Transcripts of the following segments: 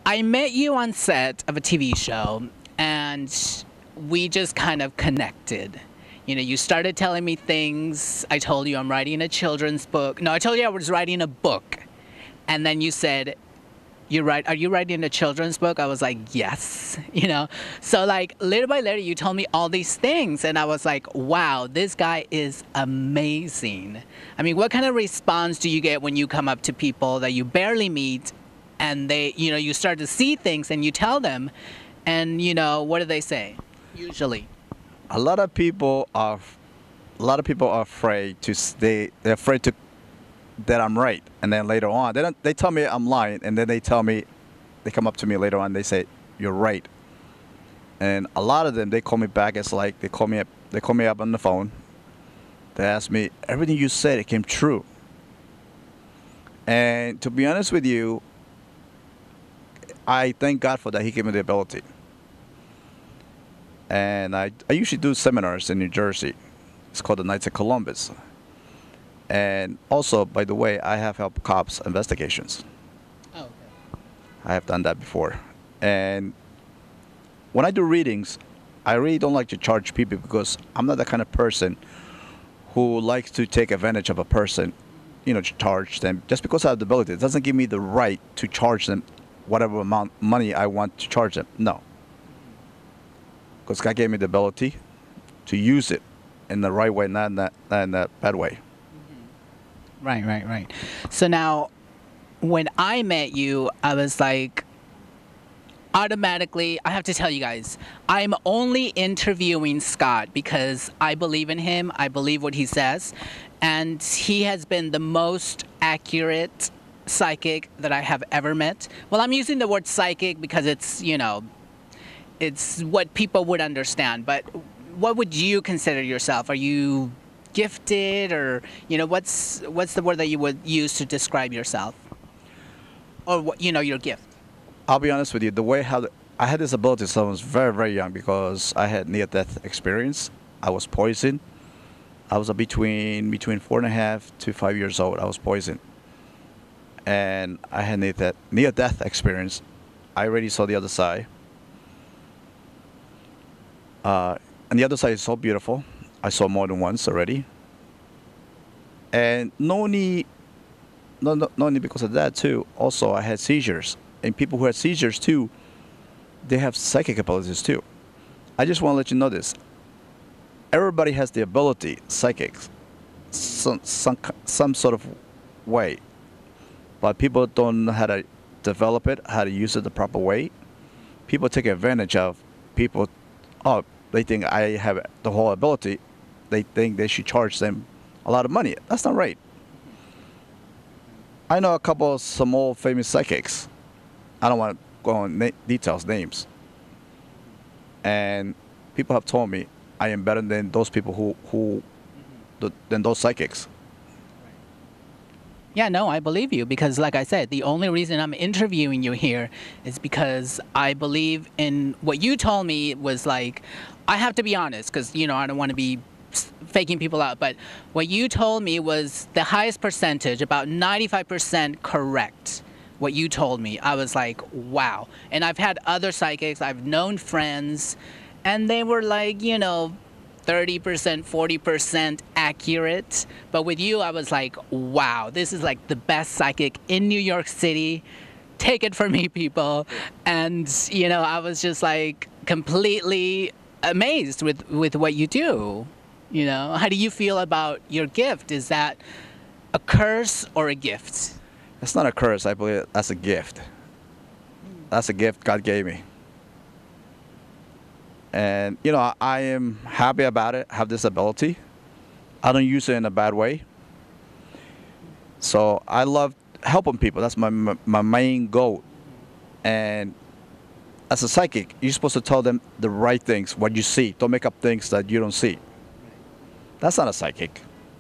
I met you on set of a TV show, and we just kind of connected. You know, you started telling me things. I told you I'm writing a children's book. No, I told you I was writing a book. And then you said, are you writing a children's book? I was like, yes, you know. So like little by little, you told me all these things, and I was like, wow, this guy is amazing. I mean, what kind of response do you get when you come up to people that you barely meet, and they, you know, you start to see things and you tell them, and you know, what do they say? Usually, A lot of people are, afraid to they're afraid to that I'm right, and then later on they tell me I'm lying, and then they come up to me later on, they say you're right, and a lot of them they call me back. It's like they call me up on the phone. They ask me everything you said, it came true. And to be honest with you, I thank God for that. He gave me the ability. And I usually do seminars in New Jersey. It's called the Knights of Columbus. And also, by the way, I have helped cops investigations. oh, okay. I have done that before. And when I do readings, I really don't like to charge people because I'm not the kind of person who likes to take advantage of a person, you know, to charge them. Just because I have the ability, it doesn't give me the right to charge them whatever amount of money I want to charge them. No. Because God gave me the ability to use it in the right way, not in that bad way. Right. So now, when I met you, I was like, automatically, I have to tell you guys, I'm only interviewing Scott because I believe in him. I believe what he says. And he has been the most accurate psychic that I have ever met. Well, I'm using the word psychic because it's, you know, it's what people would understand. But what would you consider yourself? Are you gifted, or you know, what's the word that you would use to describe yourself, or what, you know, your gift? I'll be honest with you. The way how I had this ability since I was very, very young because I had near-death experience. I was poisoned. I was between 4.5 to 5 years old. I was poisoned, and I had near-death experience. I already saw the other side. And the other side is so beautiful. I saw more than once already. And no only because of that too, also I had seizures. And people who had seizures too, they have psychic abilities too. I just want to let you know this. Everybody has the ability, psychics, some sort of way. But people don't know how to develop it, how to use it the proper way. People take advantage of people. Oh, they think I have the whole ability. They think they should charge them a lot of money. That's not right. I know a couple of some old famous psychics. I don't want to go on details, names. And people have told me I am better than those people than those psychics. Yeah, no, I believe you because, like I said, the only reason I'm interviewing you here is because I believe in what you told me. Was like, I have to be honest because, you know, I don't want to be faking people out, but what you told me was the highest percentage, about 95% correct. What you told me, I was like, wow. And I've had other psychics, I've known friends, and they were like, you know, 30%, 40% accurate. But with you, I was like, wow, this is like the best psychic in New York City. Take it from me, people. And, you know, I was just like completely amazed with what you do. You know, how do you feel about your gift? Is that a curse or a gift? That's not a curse. I believe that's a gift. That's a gift God gave me. And, you know, I am happy about it. I have this ability. I don't use it in a bad way. So I love helping people. That's my main goal. And as a psychic, you're supposed to tell them the right things, what you see. Don't make up things that you don't see. That's not a psychic.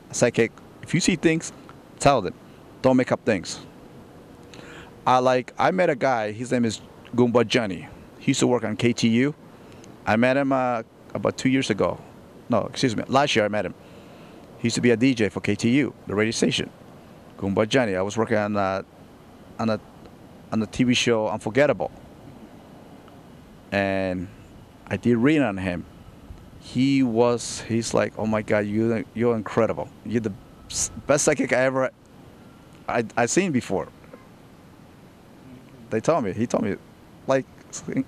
A psychic, if you see things, tell them. Don't make up things. I met a guy, his name is Goomba Johnny. He used to work on KTU. I met him about 2 years ago. No, excuse me, last year I met him. He used to be a DJ for KTU, the radio station. Goomba Johnny. I was working on a on the TV show Unforgettable, and I did read on him. He's like, oh my God, you're incredible. You're the best psychic I seen before. He told me, like,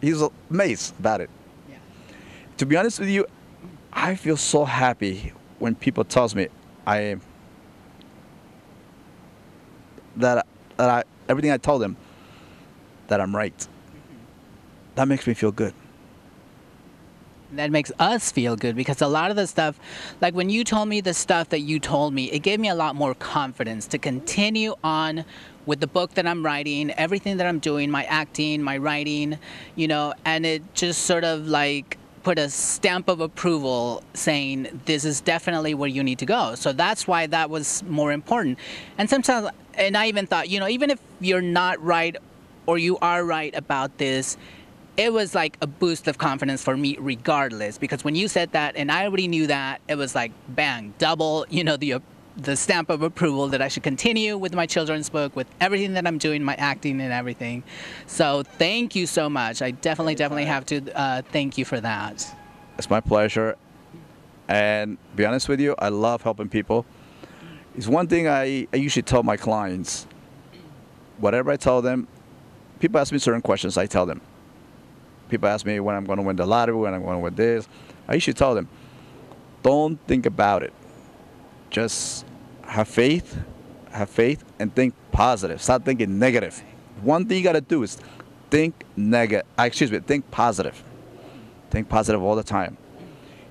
he's amazed about it. Yeah. To be honest with you, I feel so happy when people tells me I am that everything I tell them that I'm right. That makes me feel good. That makes us feel good because a lot of the stuff, like when you told me the stuff that you told me, it gave me a lot more confidence to continue on with the book that I'm writing, everything that I'm doing, my acting, my writing, and it just sort of like put a stamp of approval saying this is definitely where you need to go. So that's why that was more important. And sometimes, and I even thought, even if you're not right or you are right about this, it was like a boost of confidence for me regardless, because when you said that and I already knew that, it was like bang, double, the stamp of approval that I should continue with my children's book, with everything that I'm doing, my acting and everything. So thank you so much. I definitely have to thank you for that. It's my pleasure. And be honest with you, I love helping people. It's one thing I usually tell my clients. Whatever I tell them, people ask me certain questions, I tell them. People ask me when I'm going to win the lottery, when I'm going to win this. I usually tell them, don't think about it. Just have faith, and think positive. Stop thinking negative. One thing you got to do is think think positive. Think positive all the time.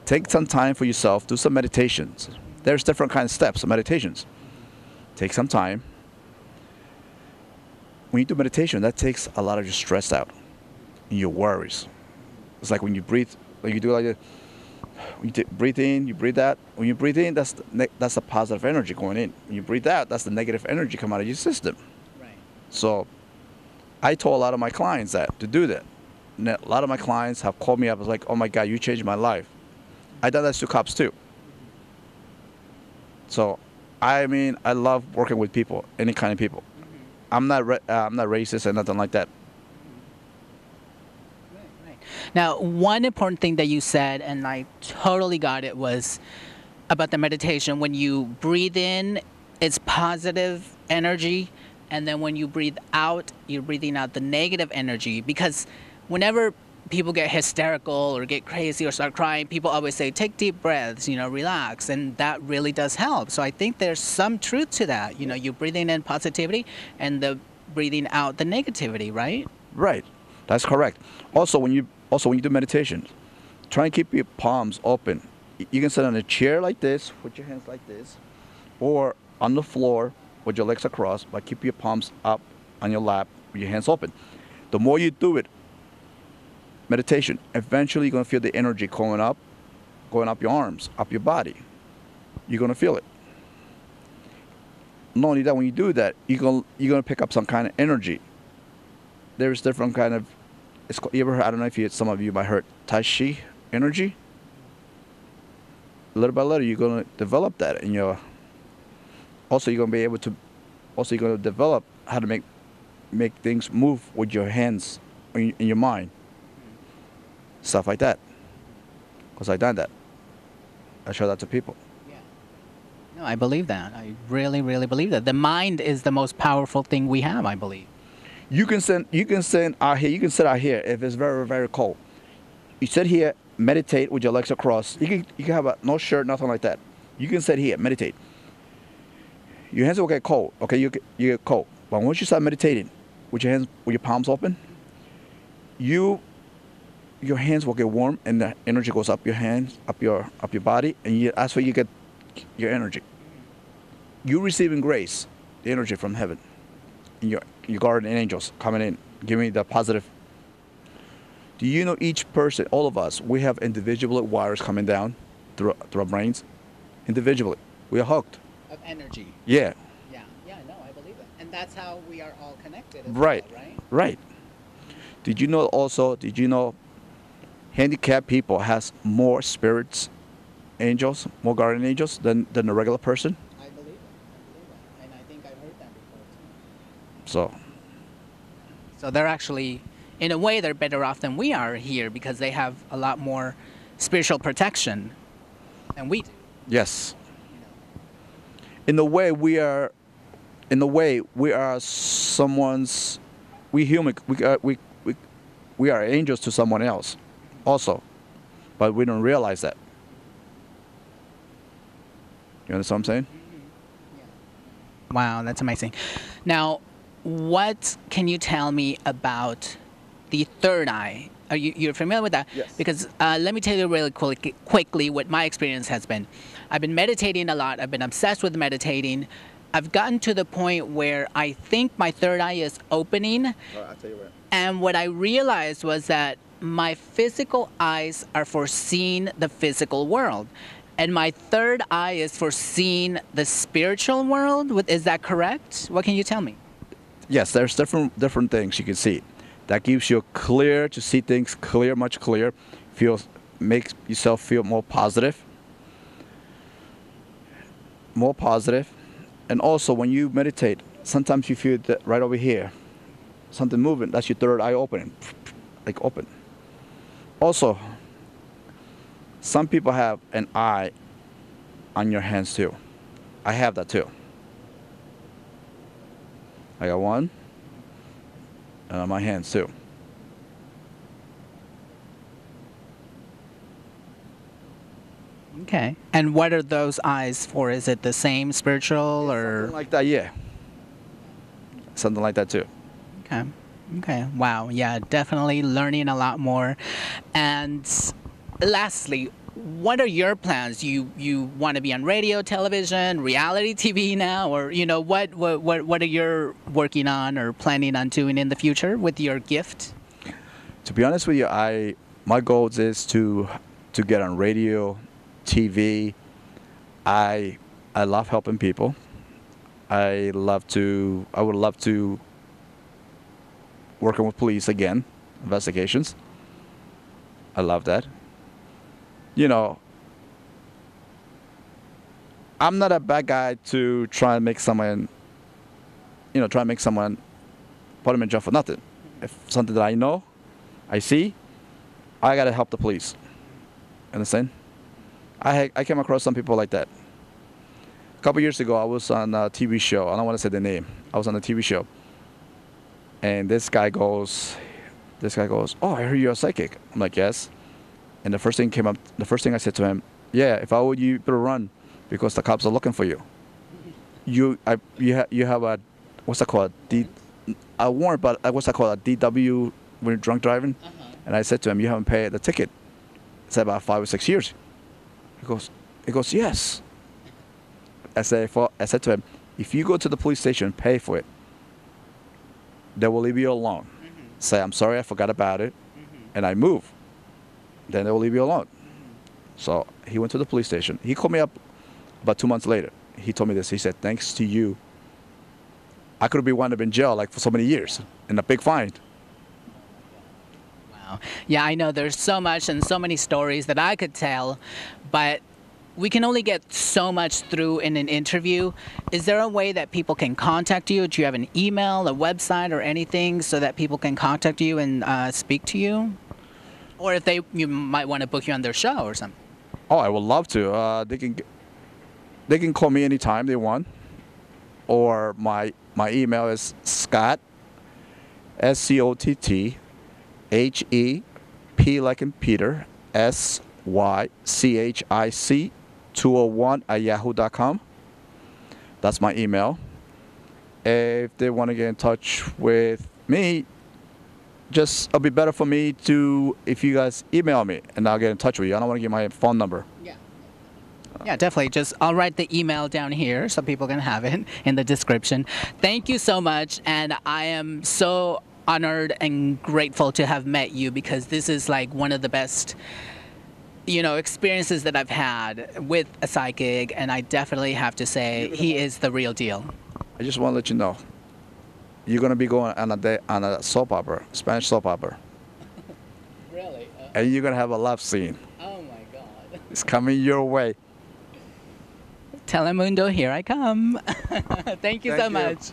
Take some time for yourself. Do some meditations. There's different kinds of steps of meditations. Take some time. When you do meditation, that takes a lot of your stress out and your worries. It's like when you breathe, like you do like this. When you breathe in, you breathe out. When you breathe in, that's the positive energy going in. When you breathe out, that's the negative energy coming out of your system. Right. So I told a lot of my clients to do that. And a lot of my clients have called me up. It's like, oh my God, you changed my life. I done that to cops too. So, I mean, I love working with people, any kind of people. I'm not racist and nothing like that. Now, one important thing that you said, and I totally got it, was about the meditation. When you breathe in, it's positive energy, and then when you breathe out, you're breathing out the negative energy. Because whenever people get hysterical or get crazy or start crying, people always say, take deep breaths, relax, and that really does help. So I think there's some truth to that. You breathing in positivity and the breathing out the negativity, right? Right, that's correct. Also, when you do meditation, try and keep your palms open. You can sit on a chair like this, put your hands like this, or on the floor with your legs across, but keep your palms up on your lap with your hands open. The more you do it, meditation, eventually you're going to feel the energy going up your arms, up your body. You're going to feel it. Not only that, when you do that, you're going to pick up some kind of energy. There's different kind of, you ever heard, I don't know if some of you might heard Tai Chi energy. Little by little, you're going to develop that in your. Also, you're going to be able to. Also, you're going to develop how to make things move with your hands in your mind. Stuff like that. Because I done that. I show that to people. Yeah. No, I believe that. I really, really believe that. The mind is the most powerful thing we have, I believe. You can sit out here if it's very, very cold. You sit here, meditate with your legs across. You can have no shirt, nothing like that. You can sit here, meditate. Your hands will get cold. Okay, you get cold. But once you start meditating with your hands, with your palms open, your hands will get warm and the energy goes up your hands, up your body, and that's where you get your energy. You're receiving grace, the energy from heaven. And your guardian angels coming in, giving you the positive. Do you know each person, all of us, we have individual wires coming down through our brains? Individually. We are hooked. Of energy. Yeah. Yeah, no, I believe it. And that's how we are all connected as Right. well, right? Right. Did you know handicapped people has more spirits, angels, more guardian angels than a regular person? I believe it. And I think I've heard that before too. So, So they're actually, in a way, they're better off than we are here because they have a lot more spiritual protection than we do. Yes. In a way, we are someone's. We human. We are angels to someone else, also, but we don't realize that. You understand what I'm saying? Wow, that's amazing. Now, what can you tell me about the third eye? You're familiar with that? Yes. Because let me tell you really quickly what my experience has been. I've been meditating a lot. I've been obsessed with meditating. I've gotten to the point where I think my third eye is opening. I'll tell you what. And what I realized was that my physical eyes are for seeing the physical world. And my third eye is for seeing the spiritual world. Is that correct? What can you tell me? Yes, there's different things you can see. That gives you clear to see things clear, much clearer. Makes yourself feel more positive. More positive. And also when you meditate, sometimes you feel that right over here, something moving. That's your third eye opening, like open. Also, some people have an eye on your hands too. I have that too. I got one, and on my hands too. Okay. And what are those eyes for? Is it the same spiritual or? Something like that, yeah. Something like that too. Okay. Okay. Wow. Yeah, definitely learning a lot more. And lastly, what are your plans? You want to be on radio, television, reality TV now, or what are you working on or planning on doing in the future with your gift? To be honest with you, my goals is to get on radio, TV. I love helping people. I would love to working with police again, investigations. I love that. I'm not a bad guy to try and make someone put them in jail for nothing. If something that I know, I see, I gotta help the police. Understand? I came across some people like that. A couple years ago, I was on a TV show. I don't want to say the name. I was on a TV show, and this guy goes, "Oh, I heard you're a psychic." I'm like, "Yes." And the first thing I said to him, "Yeah, if I were you, better run, because the cops are looking for you. You have a what's that called? A warrant, but what's that called? A DW when you're drunk driving." And I said to him, "You haven't paid the ticket." It's about 5 or 6 years. He goes, "Yes." I said to him, "If you go to the police station and pay for it, they will leave you alone. Say, 'I'm sorry, I forgot about it,' and I move. Then they will leave you alone." So he went to the police station. He called me up about 2 months later. He told me this. He said, "Thanks to you, I could have been wound up in jail like for so many years and a big fine." Wow. Yeah, I know there's so much and so many stories that I could tell, but we can only get so much through in an interview. Is there a way that people can contact you? Do you have an email, a website, or anything so that people can contact you and speak to you? Or if you might want to book you on their show or something. Oh, I would love to. They can call me anytime they want, or my email is Scott, SCOTT, HEP like in Peter, SYCHIC 201 at yahoo.com. That's my email. If they want to get in touch with me, it'll be better for me if you guys email me and I'll get in touch with you. I don't want to give my phone number. Yeah, definitely. I'll write the email down here so people can have it in the description. Thank you so much. And I am so honored and grateful to have met you, because this is like one of the best, experiences that I've had with a psychic. And I definitely have to say he is the real deal. I just want to let you know, you're going to be going on a soap opera, Spanish soap opera. Really? And you're going to have a love scene. Oh my God. It's coming your way. Telemundo, here I come. Thank you so much.